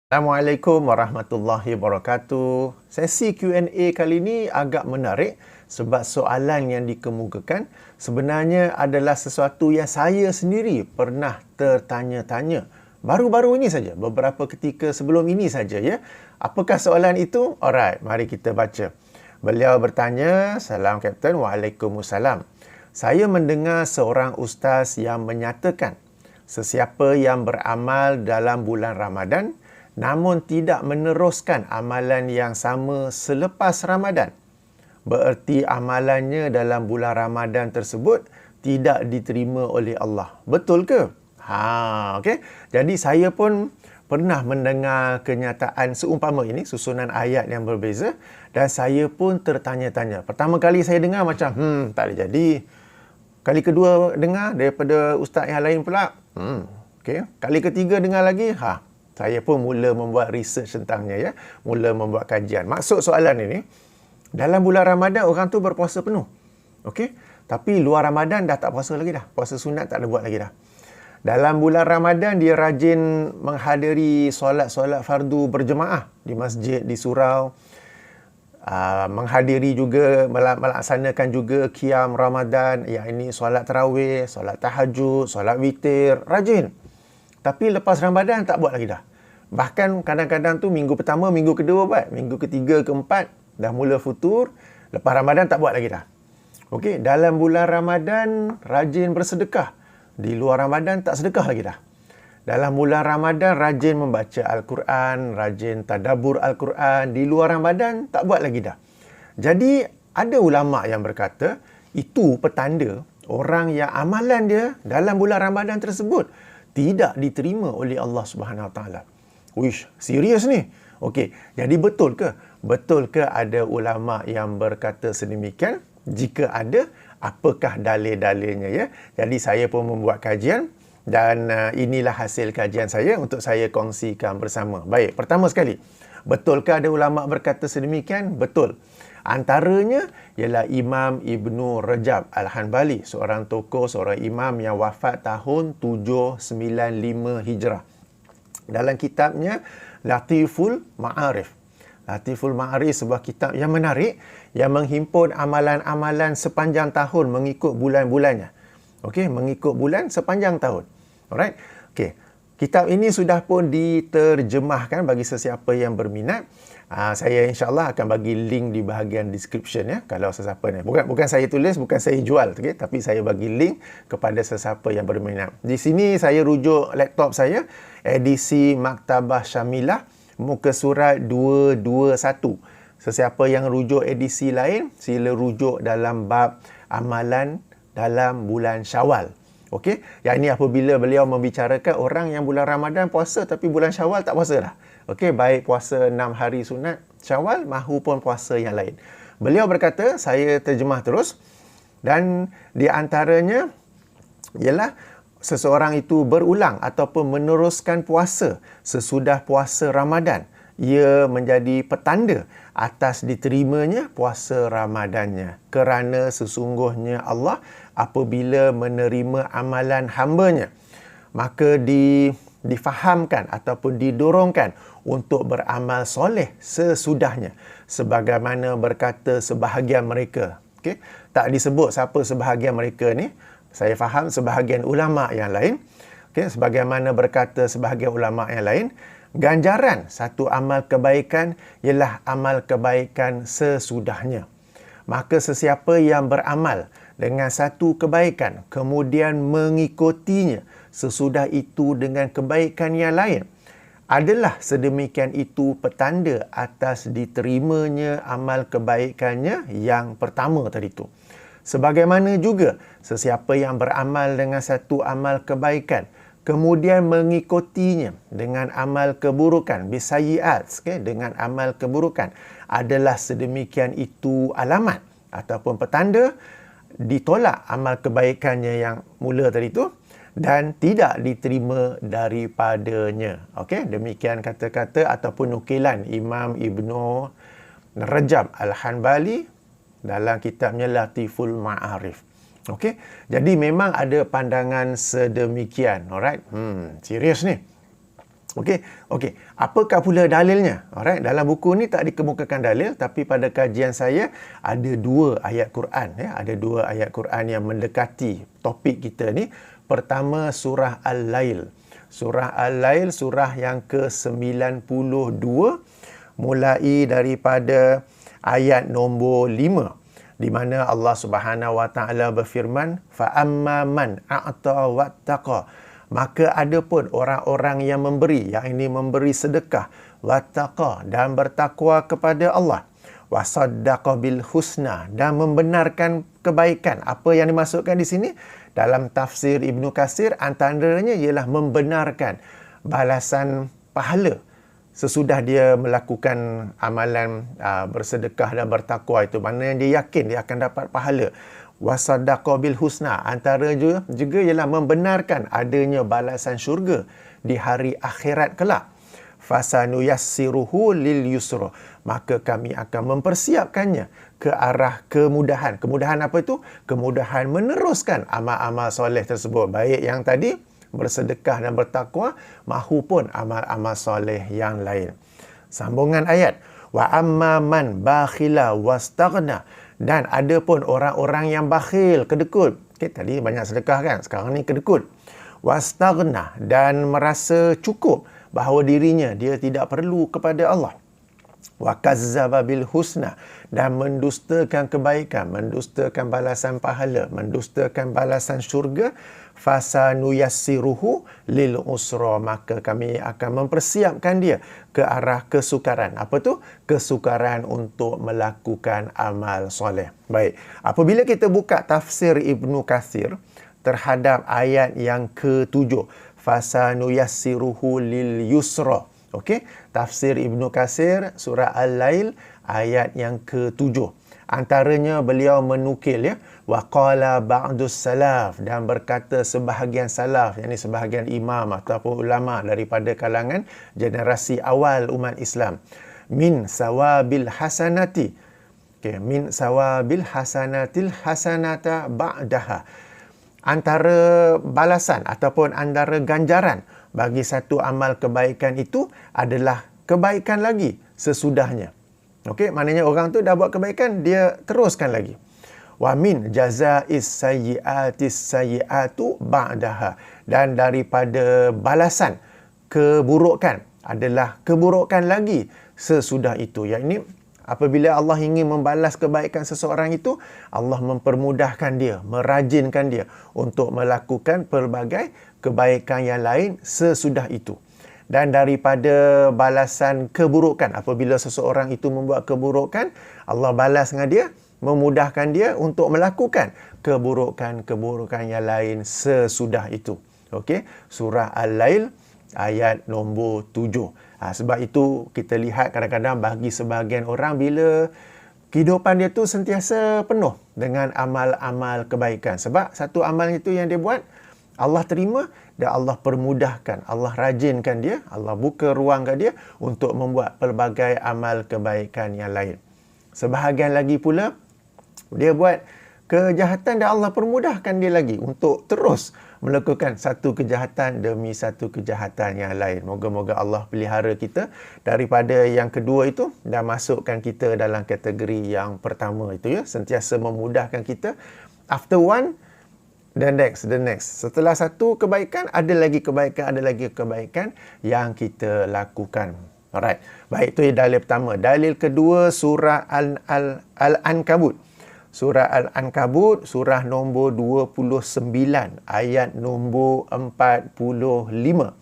Assalamualaikum warahmatullahi wabarakatuh. Sesi Q&A kali ini agak menarik sebab soalan yang dikemukakan sebenarnya adalah sesuatu yang saya sendiri pernah tertanya-tanya. Baru-baru ini saja, beberapa ketika sebelum ini saja ya. Apakah soalan itu? Alright, mari kita baca. Beliau bertanya, "Salam Kapten." Waalaikumsalam. "Saya mendengar seorang ustaz yang menyatakan, sesiapa yang beramal dalam bulan Ramadan namun tidak meneruskan amalan yang sama selepas Ramadan, bererti amalannya dalam bulan Ramadan tersebut tidak diterima oleh Allah. Betul ke?" Okey. Jadi saya pun pernah mendengar kenyataan seumpama ini, susunan ayat yang berbeza, dan saya pun tertanya-tanya. Pertama kali saya dengar macam, tak boleh jadi. Kali kedua dengar daripada ustaz yang lain pula. Okey. Kali ketiga dengar lagi, saya pun mula membuat research tentangnya ya, mula membuat kajian. Maksud soalan ini, dalam bulan Ramadan orang tu berpuasa penuh. Okey? Tapi luar Ramadan dah tak puasa lagi dah. Puasa sunat tak ada buat lagi dah. Dalam bulan Ramadan dia rajin menghadiri solat-solat fardu berjemaah di masjid, di surau. Menghadiri juga, melaksanakan juga qiyam Ramadan, yang ini solat tarawih, solat tahajud, solat witir, rajin. Tapi lepas Ramadan tak buat lagi dah. Bahkan kadang-kadang tu minggu pertama, minggu kedua buat. Minggu ketiga, keempat dah mula futur. Lepas Ramadan tak buat lagi dah. Okey, dalam bulan Ramadan rajin bersedekah. Di luar Ramadan tak sedekah lagi dah. Dalam bulan Ramadan rajin membaca Al-Quran, rajin tadabbur Al-Quran. Di luar Ramadan tak buat lagi dah. Jadi ada ulama yang berkata itu petanda orang yang amalan dia dalam bulan Ramadan tersebut tidak diterima oleh Allah Subhanahu Wa Taala. Wish, serius ni. Okey, jadi betul ke? Betul ke ada ulama yang berkata sedemikian? Jika ada, apakah dalil-dalilnya ya? Jadi saya pun membuat kajian dan inilah hasil kajian saya untuk saya kongsikan bersama. Baik, pertama sekali, betul ke ada ulama berkata sedemikian? Betul. Antaranya ialah Imam Ibnu Rajab Al-Hanbali, seorang tokoh, seorang imam yang wafat tahun 795 Hijrah. Dalam kitabnya Latiful Ma'arif. Latiful Ma'arif sebuah kitab yang menarik yang menghimpun amalan-amalan sepanjang tahun mengikut bulan-bulannya. Okey, mengikut bulan sepanjang tahun. Alright. Okey. Kitab ini sudah pun diterjemahkan bagi sesiapa yang berminat. Saya insyaAllah akan bagi link di bahagian description ya, kalau sesiapa ni. Bukan saya tulis, bukan saya jual, okay? Tapi saya bagi link kepada sesiapa yang berminat. Di sini saya rujuk laptop saya, edisi Maktabah Syamilah, muka surat 221. Sesiapa yang rujuk edisi lain, sila rujuk dalam bab amalan dalam bulan Syawal. Okey, yang ini apabila beliau membicarakan orang yang bulan Ramadan puasa tapi bulan Syawal tak puasa dah. Okey, baik puasa 6 hari sunat Syawal mahupun puasa yang lain. Beliau berkata, saya terjemah terus, dan di antaranya ialah seseorang itu berulang ataupun meneruskan puasa sesudah puasa Ramadan. Ia menjadi petanda atas diterimanya puasa Ramadannya, kerana sesungguhnya Allah apabila menerima amalan hambanya, maka difahamkan ataupun didorongkan untuk beramal soleh sesudahnya, sebagaimana berkata sebahagian mereka. Okay? Tak disebut siapa sebahagian mereka ni. Saya faham sebahagian ulama yang lain. Okay? Sebagaimana berkata sebahagian ulama yang lain, ganjaran satu amal kebaikan ialah amal kebaikan sesudahnya. Maka sesiapa yang beramal dengan satu kebaikan kemudian mengikutinya sesudah itu dengan kebaikan yang lain, adalah sedemikian itu petanda atas diterimanya amal kebaikannya yang pertama tadi itu. Sebagaimana juga sesiapa yang beramal dengan satu amal kebaikan kemudian mengikutinya dengan amal keburukan, bisayiat, dengan amal keburukan, adalah sedemikian itu alamat ataupun petanda ditolak amal kebaikannya yang mula tadi itu dan tidak diterima daripadanya. Okey, demikian kata-kata ataupun nukilan Imam Ibnu Rajab Al-Hanbali dalam kitabnya Latiful Ma'arif. Okey, jadi memang ada pandangan sedemikian. Alright, serius ni. Okey. Apakah pula dalilnya? Alright, dalam buku ni tak dikemukakan dalil, tapi pada kajian saya ada 2 ayat Quran ya, ada 2 ayat Quran yang mendekati topik kita ni. Pertama surah Al-Lail. Surah Al-Lail surah yang ke-92 mulai daripada ayat nombor 5 di mana Allah Subhanahu Wa Taala berfirman, fa amma man a'ta wattaqa, maka ada pun orang-orang yang memberi, yang ini memberi sedekah, wattaqa, dan bertakwa kepada Allah, wasaddaqa bil husna, dan membenarkan kebaikan. Apa yang dimaksudkan di sini? Dalam tafsir Ibnu Katsir antaranya ialah membenarkan balasan pahala sesudah dia melakukan amalan bersedekah dan bertakwa itu. Mana yang dia yakin dia akan dapat pahala. Wasaddaqa bil husna, antara juga ialah membenarkan adanya balasan syurga di hari akhirat kelak. Fasanuyassiruhu lil yusra, maka kami akan mempersiapkannya ke arah kemudahan. Kemudahan apa itu? Kemudahan meneruskan amal-amal soleh tersebut, baik yang tadi bersedekah dan bertakwa mahupun amal-amal soleh yang lain. Sambungan ayat, wa amma man bakhila wastaghna, dan ada pun orang-orang yang bakhil, kedekut. Tadi banyak sedekah kan, sekarang ni kedekut. Wastaghna, dan merasa cukup bahawa dirinya dia tidak perlu kepada Allah. Wa kazzaba bil husna, dan mendustakan kebaikan, mendustakan balasan pahala, mendustakan balasan syurga. Fasanuyassiruhu lil usra, maka kami akan mempersiapkan dia ke arah kesukaran. Apa tu? Kesukaran untuk melakukan amal soleh. Baik, apabila kita buka tafsir Ibnu Katsir terhadap ayat yang ke-7, fasanuyassiruhu lil yusra. Okey, tafsir Ibnu Katsir surah Al-Lail ayat yang ke-7. Antaranya beliau menukil ya, wa qala ba'dus salaf, dan berkata sebahagian salaf, yakni sebahagian imam ataupun ulama daripada kalangan generasi awal umat Islam, min sawabil hasanati. Okey, min sawabil hasanatil hasanata ba'daha. Antara balasan ataupun antara ganjaran bagi satu amal kebaikan itu adalah kebaikan lagi sesudahnya. Okey, maknanya orang tu dah buat kebaikan, dia teruskan lagi. Wa min jaza'is sayyi'atis sayyi'atu ba'daha, dan daripada balasan keburukan adalah keburukan lagi sesudah itu. Yang ini apabila Allah ingin membalas kebaikan seseorang itu, Allah mempermudahkan dia, merajinkan dia untuk melakukan pelbagai kebaikan yang lain sesudah itu. Dan daripada balasan keburukan, apabila seseorang itu membuat keburukan, Allah balas dengan dia, memudahkan dia untuk melakukan keburukan-keburukan yang lain sesudah itu. Okey, surah Al-Lail ayat nombor 7. Sebab itu kita lihat kadang-kadang bagi sebahagian orang, bila kehidupan dia tu sentiasa penuh dengan amal-amal kebaikan. Sebab satu amal itu yang dia buat, Allah terima dan Allah permudahkan, Allah rajinkan dia, Allah buka ruang ke dia untuk membuat pelbagai amal kebaikan yang lain. Sebahagian lagi pula, dia buat kejahatan dan Allah permudahkan dia lagi untuk terus melakukan satu kejahatan demi satu kejahatan yang lain. Moga-moga Allah pelihara kita daripada yang kedua itu dan masukkan kita dalam kategori yang pertama itu ya, sentiasa memudahkan kita. After one, the next. Setelah satu kebaikan, ada lagi kebaikan yang kita lakukan. Alright. Baik, itu dalil pertama. Dalil kedua, surah Al-Ankabut. Surah Al-Ankabut, surah nombor 29, ayat nombor 45.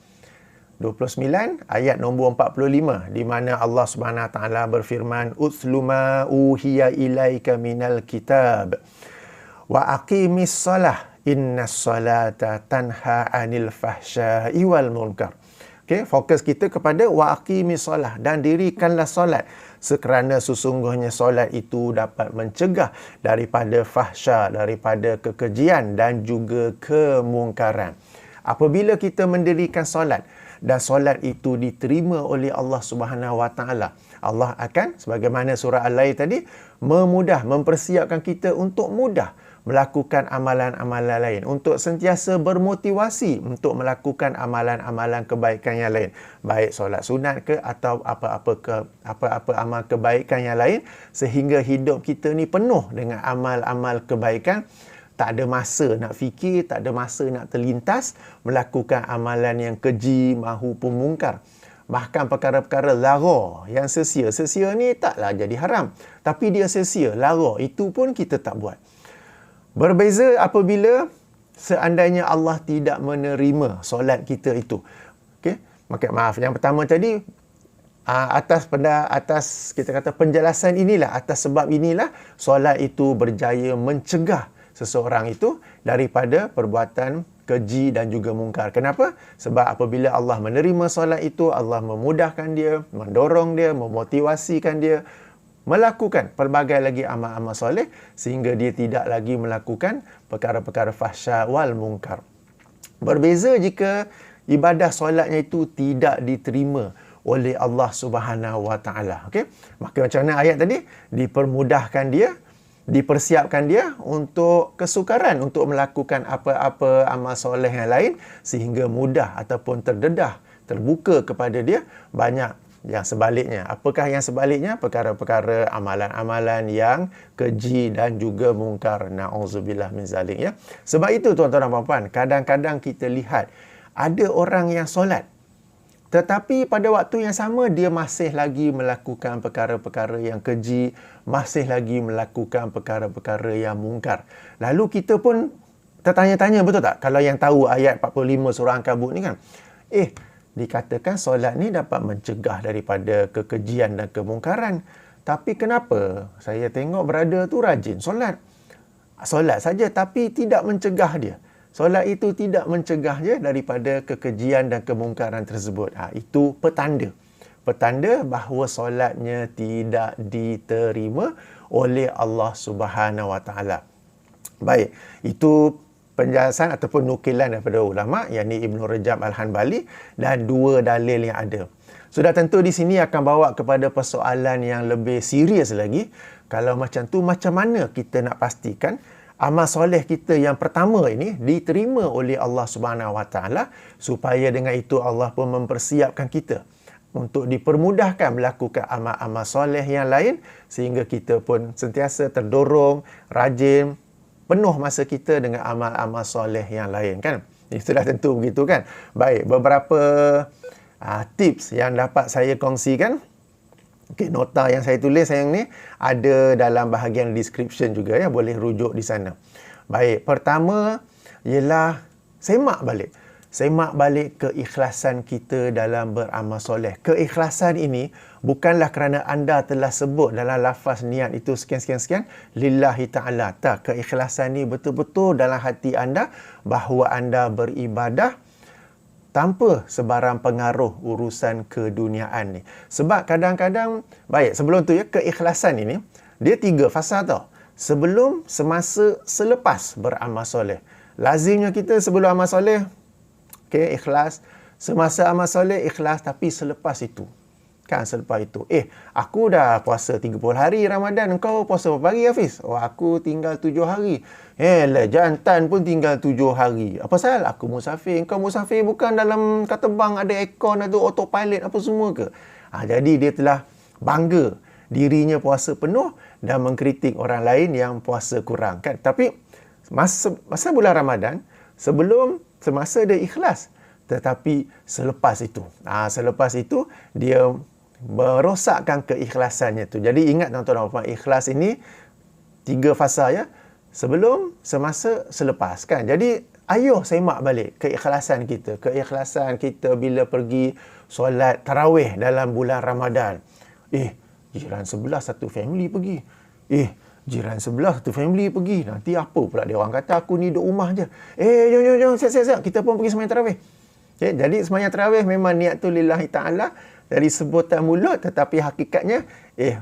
29, ayat nombor 45, di mana Allah Subhanahu Wa Taala berfirman, "Utslu ma uhiya ilaika minal kitab wa aqimis shalah. Innas salata tanha 'anil fahsya'i wal munkar." Okey, fokus kita kepada wa aqimis shalah, dan dirikanlah solat, sekerana sesungguhnya solat itu dapat mencegah daripada fahsya, daripada kekejian dan juga kemungkaran. Apabila kita mendirikan solat dan solat itu diterima oleh Allah Subhanahu Wa Taala, Allah akan, sebagaimana surah Al-Lail tadi, mempersiapkan kita untuk mudah melakukan amalan-amalan lain, untuk sentiasa bermotivasi untuk melakukan amalan-amalan kebaikan yang lain, baik solat sunat ke atau apa-apa amal kebaikan yang lain, sehingga hidup kita ni penuh dengan amal-amal kebaikan. Tak ada masa nak fikir, tak ada masa nak terlintas melakukan amalan yang keji maupun mungkar. Bahkan perkara-perkara lara yang sia-sia. Sia-sia ni taklah jadi haram, tapi dia sia-sia, lara, itu pun kita tak buat. Berbeza apabila seandainya Allah tidak menerima solat kita itu. Okey, maaf, yang pertama tadi atas kita kata penjelasan inilah, atas sebab inilah solat itu berjaya mencegah seseorang itu daripada perbuatan keji dan juga mungkar. Kenapa? Sebab apabila Allah menerima solat itu, Allah memudahkan dia, mendorong dia, memotivasikan dia melakukan pelbagai lagi amal-amal soleh, sehingga dia tidak lagi melakukan perkara-perkara fahsya wal mungkar. Berbeza jika ibadah solatnya itu tidak diterima oleh Allah Subhanahu Wa Taala. Okey? Maka macam mana ayat tadi? Dipermudahkan dia, dipersiapkan dia untuk kesukaran untuk melakukan apa-apa amal soleh yang lain, sehingga mudah ataupun terbuka kepada dia banyak yang sebaliknya. Apakah yang sebaliknya? Perkara-perkara amalan-amalan yang keji dan juga mungkar. Na'udzubillah min zalik, ya. Sebab itu tuan-tuan dan puan-puan, kadang-kadang kita lihat ada orang yang solat, tetapi pada waktu yang sama dia masih lagi melakukan perkara-perkara yang keji, masih lagi melakukan perkara-perkara yang mungkar. Lalu kita pun tertanya-tanya, betul tak? Kalau yang tahu ayat 45 surah Ankabut ni kan, dikatakan solat ni dapat mencegah daripada kekejian dan kemungkaran. Tapi kenapa saya tengok brother tu rajin solat? Solat saja tapi tidak mencegah dia. Solat itu tidak mencegah dia daripada kekejian dan kemungkaran tersebut. Itu petanda. Petanda bahawa solatnya tidak diterima oleh Allah Subhanahu Wa Taala. Baik, itu penjelasan ataupun nukilan daripada ulama, yakni Ibn Rajab Al-Hanbali, dan dua dalil yang ada. Sudah tentu di sini akan bawa kepada persoalan yang lebih serius lagi. Kalau macam tu, macam mana kita nak pastikan amal soleh kita yang pertama ini diterima oleh Allah Subhanahu Wa Taala, supaya dengan itu Allah pun mempersiapkan kita untuk dipermudahkan melakukan amal-amal soleh yang lain, sehingga kita pun sentiasa terdorong, rajin, penuh masa kita dengan amal-amal soleh yang lain, kan? Itu dah tentu begitu, kan? Baik, beberapa tips yang dapat saya kongsikan. Okey, nota yang saya tulis sayang ni ada dalam bahagian description juga, ya, boleh rujuk di sana. Baik, pertama ialah semak balik keikhlasan kita dalam beramal soleh. Keikhlasan ini bukanlah kerana anda telah sebut dalam lafaz niat itu sekian lillahi ta'ala. Tak, keikhlasan ni betul-betul dalam hati anda bahawa anda beribadah tanpa sebarang pengaruh urusan keduniaan ni. Sebab kadang-kadang, baik, sebelum tu, ya, keikhlasan ini dia 3 fasa tau. Sebelum, semasa, selepas beramal soleh. Lazimnya kita sebelum amal soleh, ikhlas. Semasa amal soleh, ikhlas. Tapi selepas itu, selepas itu, aku dah puasa 30 hari Ramadan, engkau puasa berapa hari, Hafiz? Aku tinggal 7 hari. Jantan pun tinggal 7 hari. Apa pasal? Aku musafir. Engkau musafir bukan dalam kat tebang ada aircon, ada autopilot apa semua ke? Jadi dia telah bangga dirinya puasa penuh dan mengkritik orang lain yang puasa kurang, kan? Tapi masa bulan Ramadan, semasa dia ikhlas, tetapi selepas itu dia merosakkan keikhlasannya tu. Jadi ingat tuan-tuan dan puan, ikhlas ini 3 fasa, ya. Sebelum, semasa, selepas, kan? Jadi ayo semak balik keikhlasan kita bila pergi solat tarawih dalam bulan Ramadan. Jiran sebelah satu family pergi. Jiran sebelah satu family pergi. Nanti apa pula dia orang kata aku ni duduk rumah je. Jom, siap. Kita pun pergi sembahyang tarawih. Jadi sembahyang tarawih memang niat tu lillahi ta'ala dari sebutan mulut, tetapi hakikatnya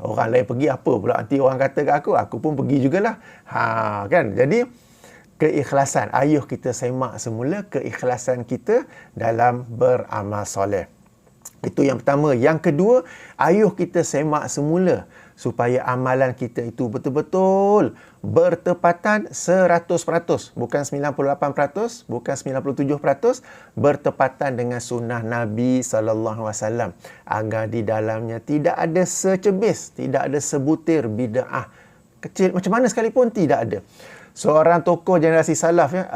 orang lain pergi apa pula nanti orang kata kat aku pun pergi jugalah. Kan? Jadi keikhlasan, ayuh kita semak semula keikhlasan kita dalam beramal soleh. Itu yang pertama. Yang kedua, ayuh kita semak semula supaya amalan kita itu betul-betul bertepatan 100%. Bukan 98%, bukan 97%. Bertepatan dengan sunnah Nabi SAW. Agar di dalamnya tidak ada secebis, tidak ada sebutir bid'ah. Kecil macam mana sekalipun tidak ada. Seorang tokoh generasi salaf, ya,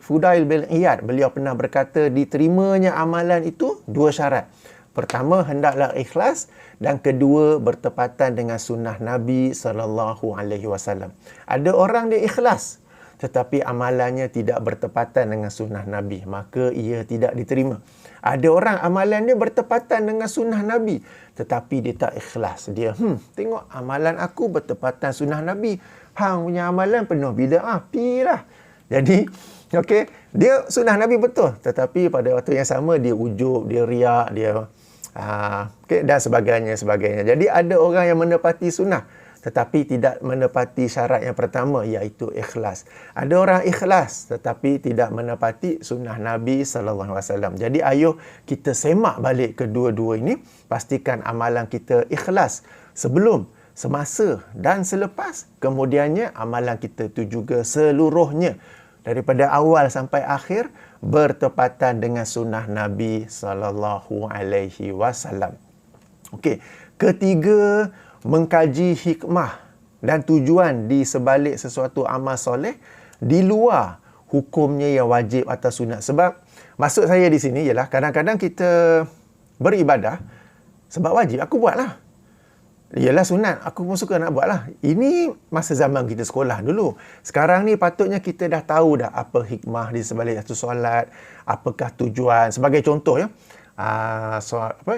Fudail bin Iyad, beliau pernah berkata diterimanya amalan itu dua syarat. Pertama, hendaklah ikhlas, dan kedua, bertepatan dengan sunnah Nabi SAW. Ada orang dia ikhlas, tetapi amalannya tidak bertepatan dengan sunnah Nabi, maka ia tidak diterima. Ada orang amalan dia bertepatan dengan sunnah Nabi, tetapi dia tak ikhlas. Dia, tengok amalan aku bertepatan sunnah Nabi, hang punya amalan penuh bid'ah, pilah. Jadi, dia sunnah Nabi betul, tetapi pada waktu yang sama dia ujub, dia riak, dia dan sebagainya. Jadi ada orang yang menepati sunnah tetapi tidak menepati syarat yang pertama, iaitu ikhlas. Ada orang ikhlas tetapi tidak menepati sunnah Nabi SAW. Jadi ayuh kita semak balik kedua-dua ini, pastikan amalan kita ikhlas sebelum, semasa dan selepas. Kemudiannya amalan kita itu juga seluruhnya daripada awal sampai akhir bertepatan dengan sunnah Nabi SAW. Okey, ketiga, mengkaji hikmah dan tujuan di sebalik sesuatu amal soleh di luar hukumnya yang wajib atau sunat. Sebab maksud saya di sini ialah kadang-kadang kita beribadah sebab wajib, aku buatlah. Ialah sunat, aku pun suka nak buat lah. Ini masa zaman kita sekolah dulu. Sekarang ni patutnya kita dah tahu dah apa hikmah di sebalik satu solat, apakah tujuan. Sebagai contoh, ya,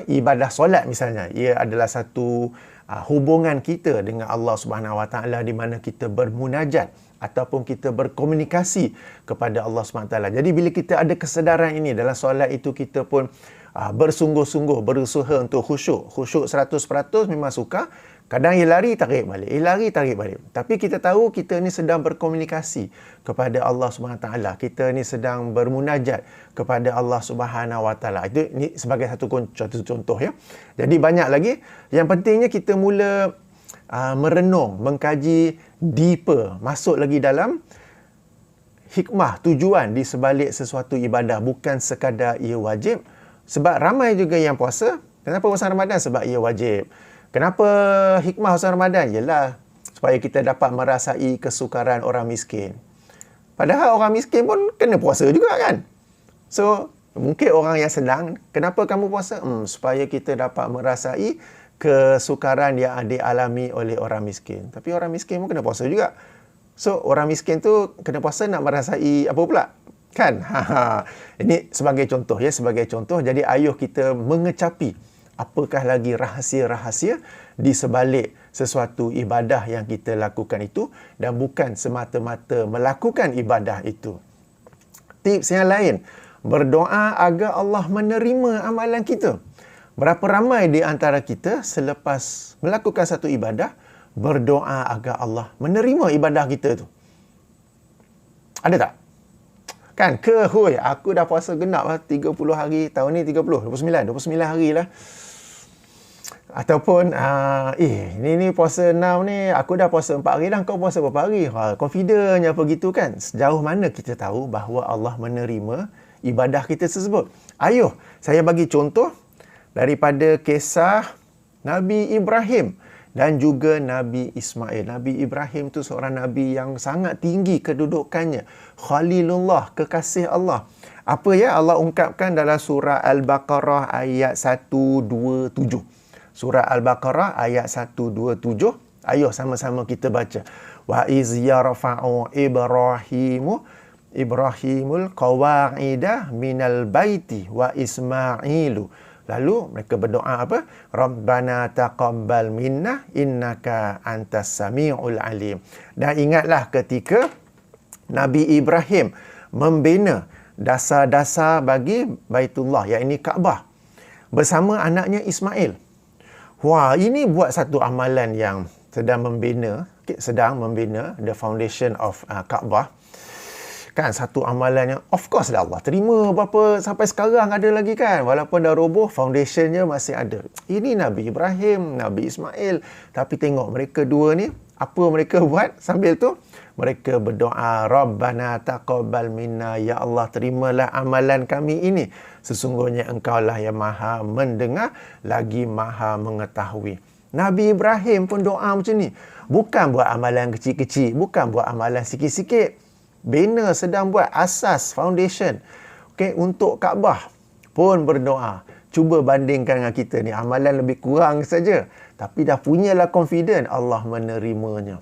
ibadah solat misalnya, ia adalah satu hubungan kita dengan Allah Subhanahu Wa Taala, di mana kita bermunajat ataupun kita berkomunikasi kepada Allah Subhanahu Wa Taala. Jadi bila kita ada kesedaran ini dalam solat itu, kita pun bersungguh-sungguh berusaha untuk khusyuk 100%. Memang suka, kadang ia lari tarik balik, tapi kita tahu kita ni sedang berkomunikasi kepada Allah Subhanahu Wa Taala, kita ni sedang bermunajat kepada Allah Subhanahu Wa Taala. Itu ni sebagai satu contoh, ya. Jadi banyak lagi. Yang pentingnya kita mula merenung, mengkaji deeper, masuk lagi dalam hikmah, tujuan di sebalik sesuatu ibadah, bukan sekadar ia wajib. Sebab ramai juga yang puasa. Kenapa puasa Ramadan? Sebab ia wajib. Kenapa hikmah puasa Ramadan? Ialah supaya kita dapat merasai kesukaran orang miskin. Padahal orang miskin pun kena puasa juga, kan? So, mungkin orang yang senang, kenapa kamu puasa? Supaya kita dapat merasai kesukaran yang dialami oleh orang miskin. Tapi orang miskin pun kena puasa juga. So, orang miskin tu kena puasa nak merasai apa pula? Kan? Ini sebagai contoh, ya, sebagai contoh. Jadi ayuh kita mengecapi apakah lagi rahsia-rahsia di sebalik sesuatu ibadah yang kita lakukan itu, dan bukan semata-mata melakukan ibadah itu. Tips yang lain, berdoa agar Allah menerima amalan kita. Berapa ramai di antara kita selepas melakukan satu ibadah berdoa agar Allah menerima ibadah kita tu? Ada tak? Kan, aku dah puasa genap 30 hari, tahun ni 29 hari lah. Ataupun, ni puasa 6 ni, aku dah puasa 4 hari dah, kau puasa berapa hari? Confident apa gitu, kan? Sejauh mana kita tahu bahawa Allah menerima ibadah kita tersebut? Ayuh, saya bagi contoh daripada kisah Nabi Ibrahim dan juga Nabi Ismail. Nabi Ibrahim tu seorang Nabi yang sangat tinggi kedudukannya. Khalilullah, kekasih Allah. Apa ya Allah ungkapkan dalam surah Al-Baqarah ayat 127. Surah Al-Baqarah ayat 127. Ayuh sama-sama kita baca. Wa iz yarfa'u Ibrahimul qawa'ida minal baiti wa Ismailu. Lalu mereka berdoa apa? Rabbana taqabbal minna innaka antas sami'ul alim. Dan ingatlah ketika Nabi Ibrahim membina dasar-dasar bagi Baitullah, iaitu Kaabah, bersama anaknya Ismail. Wah, ini buat satu amalan yang sedang membina the foundation of Kaabah. Kan satu amalan yang of course lah Allah terima berapa sampai sekarang ada lagi kan. Walaupun dah roboh, foundationnya masih ada. Ini Nabi Ibrahim, Nabi Ismail. Tapi tengok mereka dua ni, apa mereka buat sambil tu? Mereka berdoa, Rabbana taqabbal minna, ya Allah terimalah amalan kami ini. Sesungguhnya Engkau lah yang maha mendengar, lagi maha mengetahui. Nabi Ibrahim pun doa macam ni. Bukan buat amalan kecil-kecil, bukan buat amalan sikit-sikit. Bina sedang buat asas, foundation. Okay, untuk Kaabah pun berdoa. Cuba bandingkan dengan kita ni, amalan lebih kurang saja. Tapi dah punyalah confident Allah menerimanya.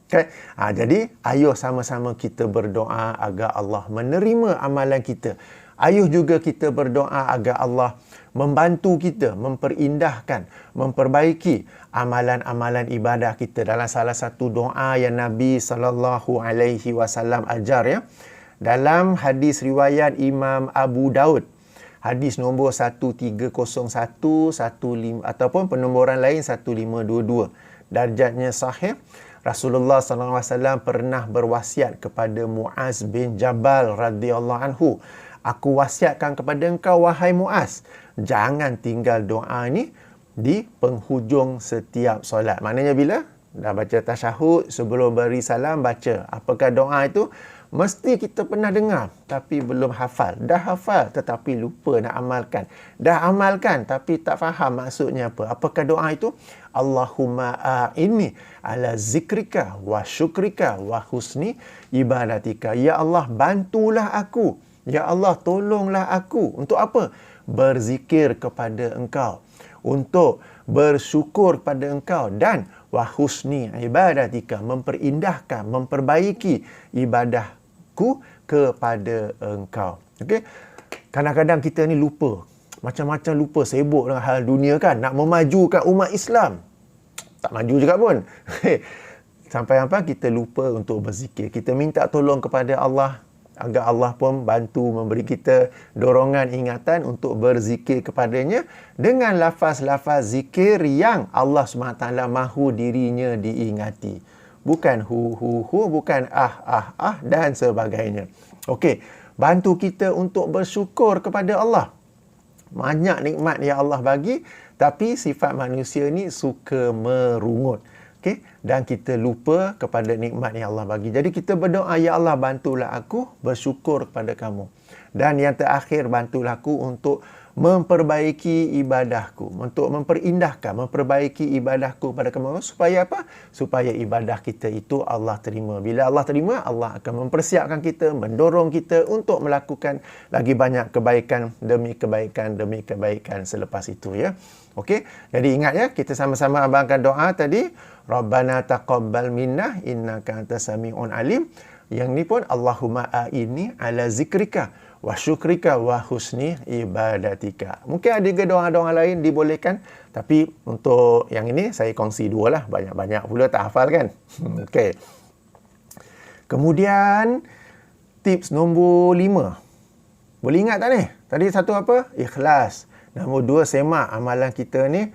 Okay? Jadi, ayo sama-sama kita berdoa agar Allah menerima amalan kita. Ayuh juga kita berdoa agar Allah membantu kita, memperindahkan, memperbaiki amalan-amalan ibadah kita. Dalam salah satu doa yang Nabi SAW ajar ya. Dalam hadis riwayat Imam Abu Daud, hadis nombor 1301, 15 ataupun penomboran lain 1522. Darjatnya sahih. Rasulullah SAW pernah berwasiat kepada Muaz bin Jabal radhiyallahu anhu. Aku wasiatkan kepada engkau, wahai Muaz, jangan tinggal doa ni di penghujung setiap solat. Maknanya bila dah baca tasyahud, sebelum beri salam, baca. Apakah doa itu? Mesti kita pernah dengar, tapi belum hafal. Dah hafal, tetapi lupa nak amalkan. Dah amalkan, tapi tak faham maksudnya apa. Apakah doa itu? Allahumma a'inni ala zikrika wa syukrika wa husni ibadatika. Ya Allah, bantulah aku. Ya Allah, tolonglah aku. Untuk apa? Berzikir kepada Engkau. Untuk bersyukur kepada Engkau. Dan wa husni ibadatika, memperindah,kan, memperbaiki ibadahku kepada Engkau. Okey? Kadang-kadang kita ni lupa. Macam-macam lupa, sibuk dengan hal dunia kan. Nak memajukan umat Islam. Tak maju juga pun. Sampai apa kita lupa untuk berzikir. Kita minta tolong kepada Allah, agar Allah pun bantu memberi kita dorongan ingatan untuk berzikir kepadanya dengan lafaz-lafaz zikir yang Allah SWT mahu dirinya diingati. Bukan hu, bukan dan sebagainya. Okey, bantu kita untuk bersyukur kepada Allah. Banyak nikmat yang Allah bagi, tapi sifat manusia ni suka merungut. Okay? Dan kita lupa kepada nikmat yang Allah bagi. Jadi kita berdoa, ya Allah, bantulah aku bersyukur kepada kamu. Dan yang terakhir, bantulah aku untuk memperbaiki ibadahku. Untuk memperindahkan, memperbaiki ibadahku kepada kamu. Supaya apa? Supaya ibadah kita itu Allah terima. Bila Allah terima, Allah akan mempersiapkan kita, mendorong kita untuk melakukan lagi banyak kebaikan demi kebaikan demi kebaikan selepas itu ya. Okey, jadi ingat ya, kita sama-sama abangkan doa tadi, Rabbana taqabbal minna innaka antas samiun alim. Yang ni pun Allahumma a'inni ala zikrika wa syukrika wa husni ibadatika. Mungkin ada ke doa-doa lain dibolehkan, tapi untuk yang ini saya kongsi dua lah, banyak-banyak pula tak hafal kan. Okey. Kemudian tips nombor 5. Boleh ingat tak ni? Tadi satu apa? Ikhlas. Nombor 2, semak amalan kita ni,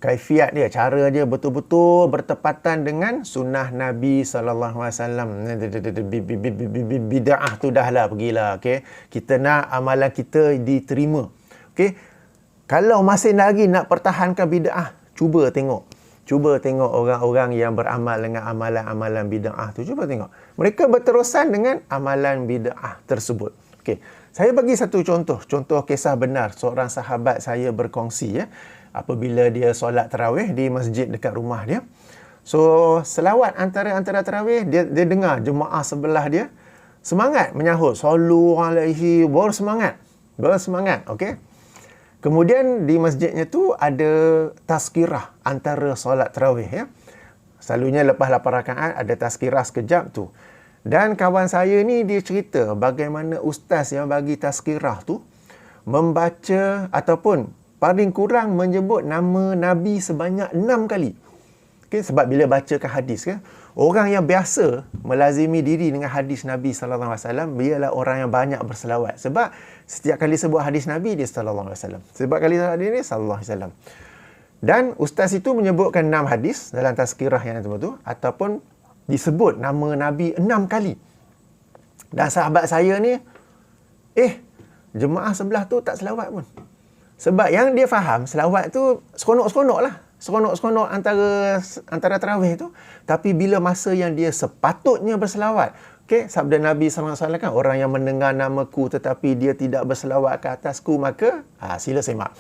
kaifiat dia, cara dia betul-betul bertepatan dengan sunnah Nabi SAW. Bid'ah tu dah lah, pergilah. Okay? Kita nak amalan kita diterima. Okay? Kalau masih lagi nak pertahankan bid'ah, cuba tengok. Cuba tengok orang-orang yang beramal dengan amalan-amalan bid'ah tu. Cuba tengok. Mereka berterusan dengan amalan bid'ah tersebut. Okay. Saya bagi satu contoh kisah benar seorang sahabat saya berkongsi ya, apabila dia solat tarawih di masjid dekat rumah dia. So, selawat antara tarawih, dia dengar jemaah sebelah dia semangat menyahut, sallu alaihi, bersemangat, okey. Kemudian di masjidnya tu ada tazkirah antara solat tarawih ya. Selalunya lepas 8 rakaat ada tazkirah sekejap tu. Dan kawan saya ni dia cerita bagaimana ustaz yang bagi tazkirah tu membaca ataupun paling kurang menyebut nama Nabi sebanyak 6 kali. Okay, sebab bila bacakan hadis kan, orang yang biasa melazimi diri dengan hadis Nabi SAW, biarlah orang yang banyak berselawat. Sebab setiap kali sebut hadis Nabi dia SAW. Sebab kali hadis ni SAW. Dan ustaz itu menyebutkan 6 hadis dalam tazkirah yang itu ataupun disebut nama Nabi 6 kali. Dan sahabat saya ni, jemaah sebelah tu tak selawat pun. Sebab yang dia faham, selawat tu seronok-seronok lah. Seronok-seronok antara tarawih tu. Tapi bila masa yang dia sepatutnya berselawat, sabda Nabi SAW kan, orang yang mendengar namaku tetapi dia tidak berselawat ke atasku, maka sila semak.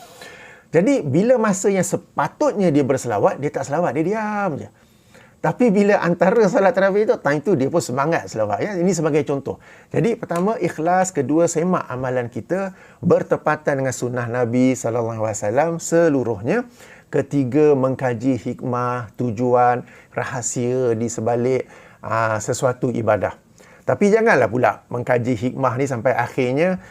Jadi bila masa yang sepatutnya dia berselawat, dia tak selawat, dia diam je. Tapi bila antara solat tarawih tu, time tu dia pun semangat selawat. Ya? Ini sebagai contoh. Jadi pertama ikhlas, kedua semak amalan kita bertepatan dengan sunnah Nabi SAW seluruhnya. Ketiga, mengkaji hikmah, tujuan, rahsia di sebalik sesuatu ibadah. Tapi janganlah pula mengkaji hikmah ni sampai akhirnya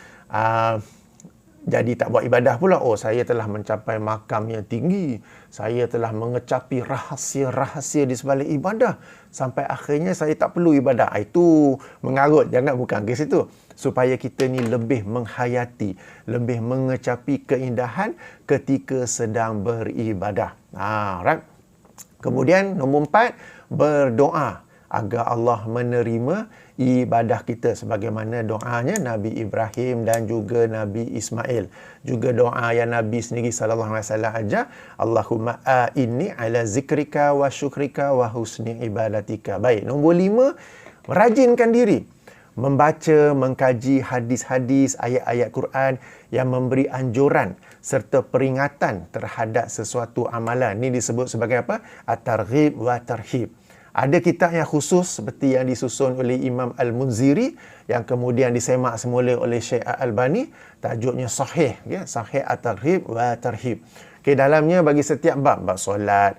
jadi tak buat ibadah pula. Saya telah mencapai makam yang tinggi. Saya telah mengecapi rahsia-rahsia di sebalik ibadah. Sampai akhirnya saya tak perlu ibadah. Itu mengarut. Jangan, bukan ke situ. Supaya kita ni lebih menghayati, lebih mengecapi keindahan ketika sedang beribadah. Right? Kemudian nombor 4, berdoa agar Allah menerima ibadah kita sebagaimana doanya Nabi Ibrahim dan juga Nabi Ismail. Juga doa yang Nabi sendiri sallallahu alaihi wasallam ajar, Allahumma inni ala zikrika wa syukrika wa husni ibadatika. Baik, nombor 5, rajinkan diri membaca, mengkaji hadis-hadis, ayat-ayat Quran yang memberi anjuran serta peringatan terhadap sesuatu amalan. Ini disebut sebagai apa? At-targhib wa tarhib. Ada kitab yang khusus seperti yang disusun oleh Imam Al-Munziri yang kemudian disemak semula oleh Syekh Al-Albani, tajuknya Sahih, Sahih At-Targhib wa Tarhib. Dalamnya bagi setiap bab solat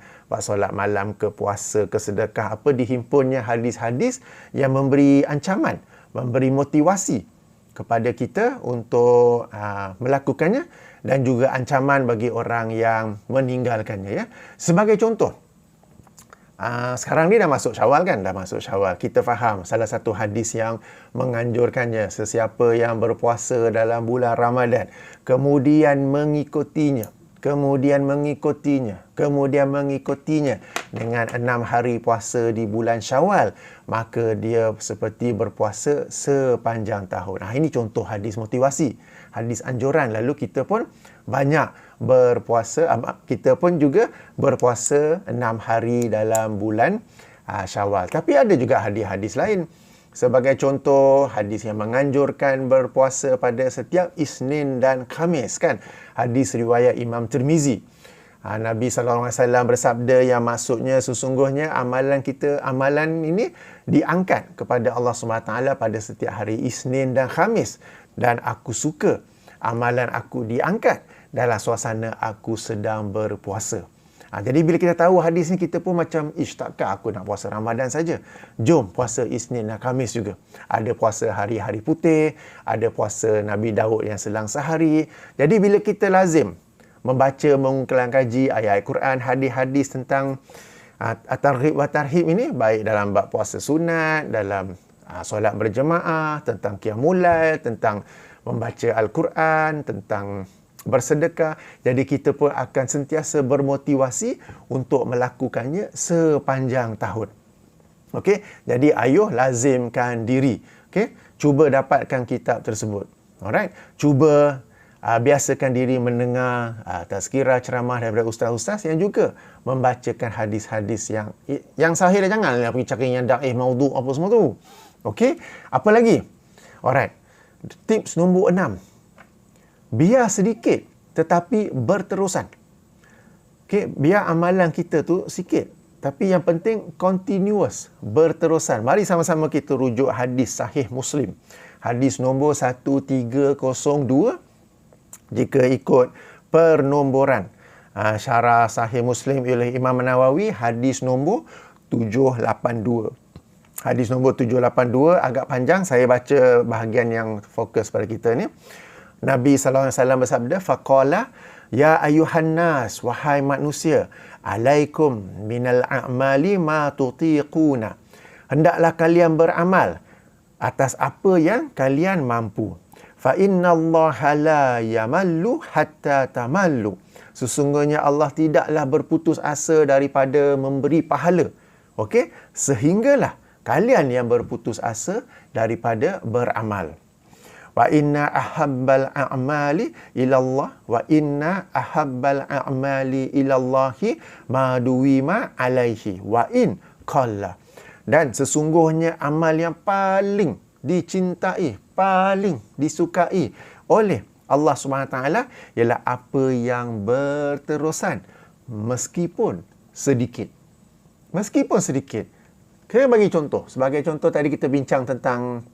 malam ke puasa ke sedekah dihimpunnya hadis-hadis yang memberi ancaman, memberi motivasi kepada kita untuk melakukannya dan juga ancaman bagi orang yang meninggalkannya, ya. Sebagai contoh, sekarang ni dah masuk Syawal kan? Dah masuk Syawal. Kita faham salah satu hadis yang menganjurkannya, sesiapa yang berpuasa dalam bulan Ramadan, kemudian mengikutinya dengan 6 hari puasa di bulan Syawal, maka dia seperti berpuasa sepanjang tahun. Ini contoh hadis motivasi, hadis anjuran. Lalu kita pun banyak berpuasa, kita pun juga berpuasa 6 hari dalam bulan Syawal. Tapi ada juga hadis-hadis lain. Sebagai contoh, hadis yang menganjurkan berpuasa pada setiap Isnin dan Khamis, kan? Hadis riwayat Imam Tirmizi. Nabi SAW bersabda yang maksudnya sesungguhnya amalan ini diangkat kepada Allah SWT pada setiap hari Isnin dan Khamis. Dan aku suka amalan aku diangkat dalam suasana aku sedang berpuasa. Jadi bila kita tahu hadis ni, kita pun macam, takkah aku nak puasa Ramadan saja? Jom puasa Isnin dan Khamis juga. Ada puasa hari-hari putih, ada puasa Nabi Daud yang selang sehari. Jadi bila kita lazim membaca, mengulang kaji ayat Quran, hadis-hadis tentang at-targhib wa tarhib ini, baik dalam bab puasa sunat, dalam solat berjemaah, tentang qiyamul lail, tentang membaca Al-Quran, tentang bersedekah. Jadi kita pun akan sentiasa bermotivasi untuk melakukannya sepanjang tahun. Okey, jadi ayuh lazimkan diri. Okey, cuba dapatkan kitab tersebut. Alright, cuba biasakan diri mendengar tazkirah ceramah daripada ustaz-ustaz yang juga membacakan hadis-hadis yang sahih. Janganlah pergi cari yang daif, maudhu apa semua tu. Okey, apa lagi? Alright, tips nombor 6. Biar sedikit tetapi berterusan. Biar amalan kita tu sikit, tapi yang penting continuous, berterusan. Mari sama-sama kita rujuk hadis sahih Muslim. Hadis nombor 1302 jika ikut pernomboran syarah sahih Muslim oleh Imam Nawawi, hadis nombor 782. Hadis nombor 782 agak panjang, saya baca bahagian yang fokus pada kita ni. Nabi SAW bersabda, faqala ya ayuhan nas, wahai manusia, alaikum minal a'mali ma tutiquna. Hendaklah kalian beramal atas apa yang kalian mampu. Fa innallaha la yamallu hatta tamallu. Sesungguhnya Allah tidaklah berputus asa daripada memberi pahala. Okey, sehinggalah kalian yang berputus asa daripada beramal. Wa inna ahabbal a'mali ilallah wa inna ahabbal a'mali ilallahi ma duwima alaihi wa in qalla. Dan sesungguhnya amal yang paling dicintai, paling disukai oleh Allah Subhanahu Wa Taala ialah apa yang berterusan meskipun sedikit. Meskipun sedikit. Kita bagi contoh. Sebagai contoh tadi kita bincang tentang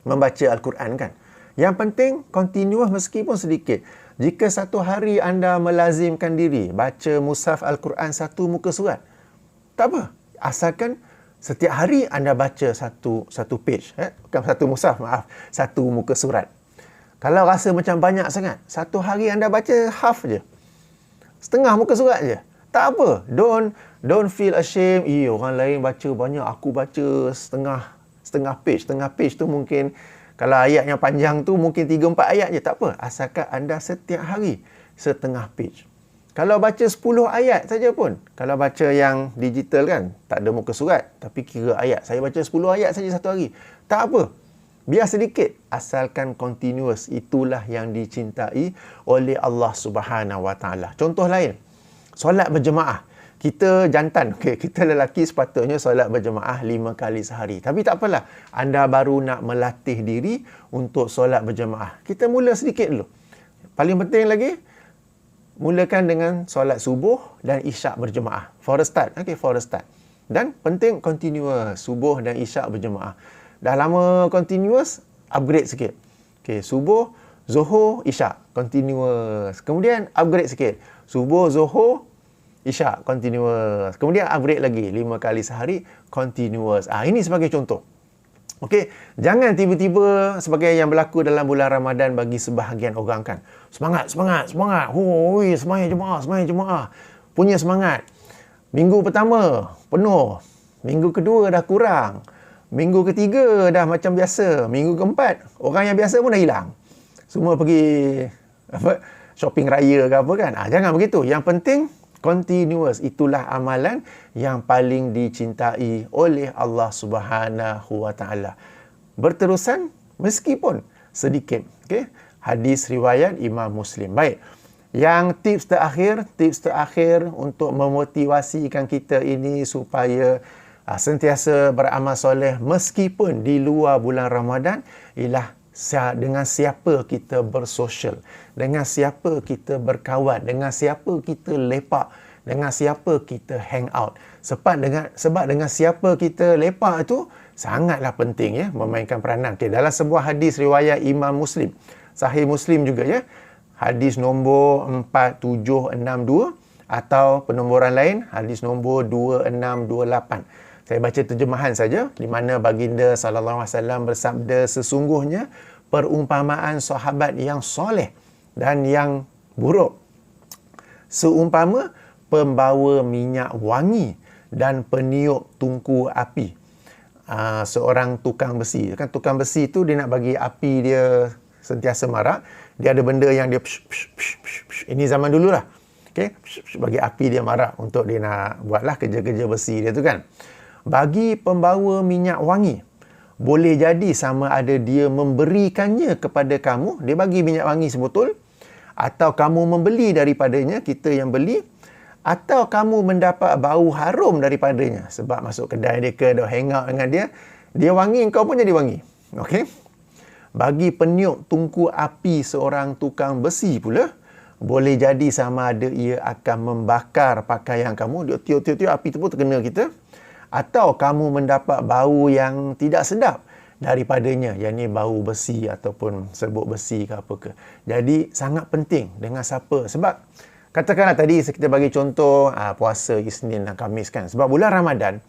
membaca Al-Quran kan. Yang penting continuous meskipun sedikit. Jika satu hari anda melazimkan diri baca mushaf Al-Quran satu muka surat, tak apa. Asalkan setiap hari anda baca satu page. Bukan satu mushaf, maaf. Satu muka surat. Kalau rasa macam banyak sangat, satu hari anda baca half je. Setengah muka surat je. Tak apa. Don't feel ashamed. Orang lain baca banyak, aku baca setengah page. Setengah page tu mungkin, kalau ayat yang panjang tu mungkin 3-4 ayat je. Tak apa. Asalkan anda setiap hari setengah page. Kalau baca 10 ayat saja pun. Kalau baca yang digital kan, tak ada muka surat. Tapi kira ayat. Saya baca 10 ayat saja satu hari. Tak apa. Biar sedikit. Asalkan continuous. Itulah yang dicintai oleh Allah Subhanahu Wa Taala. Contoh lain. Solat berjemaah. Kita jantan, kita lelaki sepatutnya solat berjemaah 5 kali sehari. Tapi tak apalah, anda baru nak melatih diri untuk solat berjemaah. Kita mula sedikit dulu. Paling penting lagi, mulakan dengan solat subuh dan isyak berjemaah. For a start. For a start. Dan penting continuous, subuh dan isyak berjemaah. Dah lama continuous, upgrade sikit. Subuh, zuhur, isyak. Continuous. Kemudian upgrade sikit. Subuh, zuhur, isyak, continuous. Kemudian upgrade lagi 5 kali sehari, continuous. Ini sebagai contoh. Okey, jangan tiba-tiba sebagai yang berlaku dalam bulan Ramadan bagi sebahagian orang kan. Semangat. Hoi, semayang jemaah. Punya semangat. Minggu pertama penuh. Minggu kedua dah kurang. Minggu ketiga dah macam biasa. Minggu keempat orang yang biasa pun dah hilang. Semua pergi shopping raya ke apa kan. Jangan begitu. Yang penting continuous. Itulah amalan yang paling dicintai oleh Allah Subhanahu Wa Taala. Berterusan meskipun sedikit. Hadis riwayat Imam Muslim. Baik. Yang tips terakhir untuk memotivasikan kita ini supaya sentiasa beramal soleh meskipun di luar bulan Ramadan ialah dengan siapa kita bersosial, dengan siapa kita berkawan, dengan siapa kita lepak, dengan siapa kita hang out. Sebab dengan siapa kita lepak itu sangatlah penting memainkan peranan. Dalam sebuah hadis riwayat Imam Muslim, Sahih Muslim juga hadis nombor 4762 atau penomboran lain hadis nombor 2628. Saya baca terjemahan saja, di mana baginda sallallahu alaihi wasallam bersabda, sesungguhnya perumpamaan sahabat yang soleh dan yang buruk seumpama pembawa minyak wangi dan peniup tungku api. Seorang tukang besi. Kan tukang besi tu dia nak bagi api dia sentiasa marak. Dia ada benda yang dia ini zaman dulu lah. Bagi api dia marak untuk dia nak buatlah kerja-kerja besi dia tu kan. Bagi pembawa minyak wangi, boleh jadi sama ada dia memberikannya kepada kamu, dia bagi minyak wangi sebotol, atau kamu membeli daripadanya, kita yang beli, atau kamu mendapat bau harum daripadanya. Sebab masuk kedai dia ke, dah hang out dengan dia, dia wangi, kau pun jadi wangi. Okey? Bagi peniup tungku api seorang tukang besi pula, boleh jadi sama ada ia akan membakar pakaian kamu, dia tiup-tiup api tu pun terkena kita, atau kamu mendapat bau yang tidak sedap daripadanya, yang ni bau besi ataupun serbuk besi ke apa ke. Jadi sangat penting dengan siapa. Sebab katakanlah tadi kita bagi contoh puasa Isnin dan Khamis kan. Sebab bulan Ramadan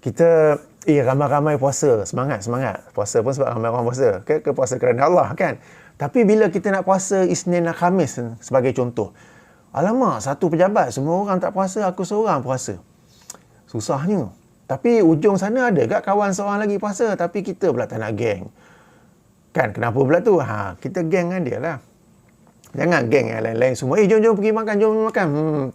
kita ramai-ramai puasa, semangat. Puasa pun sebab ramai orang puasa. Ke puasa kerana Allah kan. Tapi bila kita nak puasa Isnin dan Khamis sebagai contoh, alamak, satu pejabat semua orang tak puasa, aku seorang puasa. Susahnya. Tapi ujung sana ada tak kawan seorang lagi puasa, tapi kita pula tak nak geng. Kan, kenapa pula tu? Kita geng dengan dia lah. Jangan geng yang lain-lain semua. Jom pergi makan, jom makan.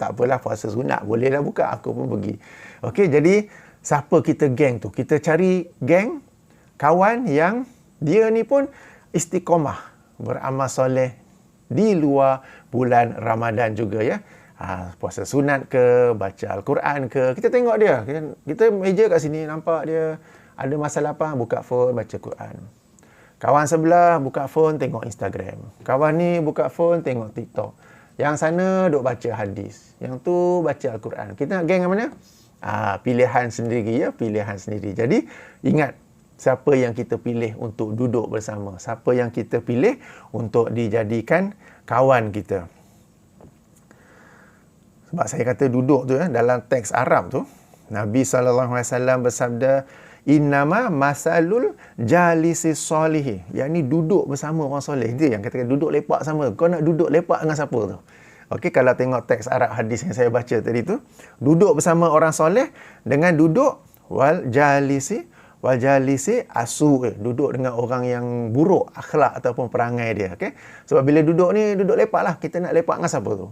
Tak apalah, puasa sunat. Boleh lah buka, aku pun pergi. Okey, jadi siapa kita geng tu. Kita cari geng, kawan yang dia ni pun istiqomah, beramal soleh di luar bulan Ramadan juga ya. Puasa sunat ke, baca Al-Quran ke, kita tengok dia. Kita meja kat sini, nampak dia ada masalah apa, buka phone, baca Quran. Kawan sebelah buka phone, tengok Instagram. Kawan ni buka phone, tengok TikTok. Yang sana duk baca hadis. Yang tu baca Al-Quran. Kita nak geng yang mana? Pilihan sendiri ya, pilihan sendiri. Jadi, ingat siapa yang kita pilih untuk duduk bersama. Siapa yang kita pilih untuk dijadikan kawan kita. Sebab saya kata duduk tu ya, dalam teks Arab tu, Nabi SAW bersabda, innama masalul jalisi solihi. Yang ni duduk bersama orang soleh. Itu yang katakan duduk lepak sama. Kau nak duduk lepak dengan siapa tu? Okey, kalau tengok teks Arab hadis yang saya baca tadi tu, duduk bersama orang soleh dengan duduk wal jalisi asu, duduk dengan orang yang buruk akhlak ataupun perangai dia. Okey, sebab bila duduk ni duduk lepak lah, kita nak lepak dengan siapa tu?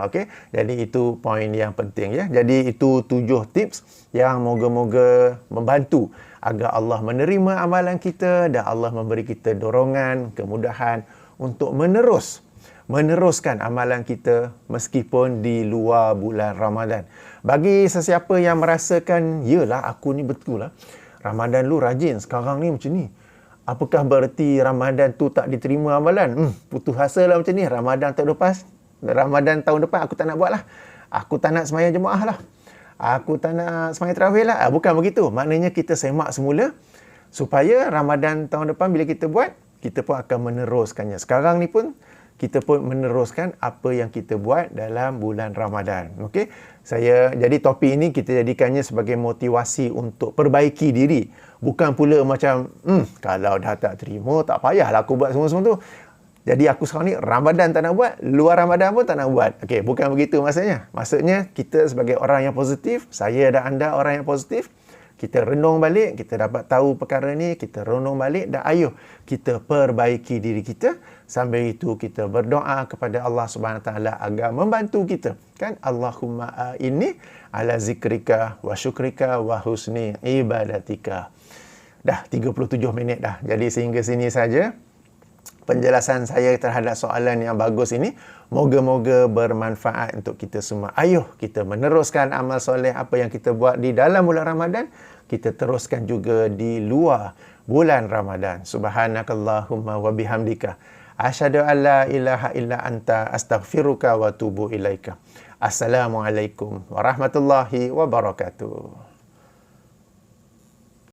Okey, jadi itu poin yang penting ya. Jadi itu 7 tips yang moga-moga membantu agar Allah menerima amalan kita dan Allah memberi kita dorongan, kemudahan untuk meneruskan amalan kita meskipun di luar bulan Ramadan. Bagi sesiapa yang merasakan, yalah aku ni betul lah, Ramadan lu rajin, sekarang ni macam ni. Apakah bererti Ramadan tu tak diterima amalan? Putus asa lah macam ni. Ramadan tahun depan aku tak nak buat lah. Aku tak nak sembahyang jemaah lah. Aku tak nak sembahyang tarawih lah. Bukan begitu. Maknanya kita semak semula supaya Ramadan tahun depan bila kita buat, kita pun akan meneruskannya. Sekarang ni pun kita pun meneruskan apa yang kita buat dalam bulan Ramadan. Okey? Jadi topik ini kita jadikannya sebagai motivasi untuk perbaiki diri. Bukan pula macam, kalau dah tak terima, tak payahlah aku buat semua-semua tu. Jadi aku sekarang ni Ramadan tak nak buat, luar Ramadan pun tak nak buat. Okey, bukan begitu maksudnya. Maksudnya kita sebagai orang yang positif, saya dan anda orang yang positif, kita renung balik, kita dapat tahu perkara ni, kita renung balik dan ayo kita perbaiki diri kita. Sambil itu kita berdoa kepada Allah Subhanahu Taala agar membantu kita. Kan Allahumma inni ala zikrika wa syukrika wa husni ibadatika. Dah 37 minit dah. Jadi sehingga sini saja penjelasan saya terhadap soalan yang bagus ini. Moga-moga bermanfaat untuk kita semua. Ayuh kita meneruskan amal soleh apa yang kita buat di dalam bulan Ramadan. Kita teruskan juga di luar bulan Ramadan. Subhanakallahumma wa bihamdika. Asyhadu an la ilaha illa anta astaghfiruka wa atubu ilaika. Assalamualaikum warahmatullahi wabarakatuh.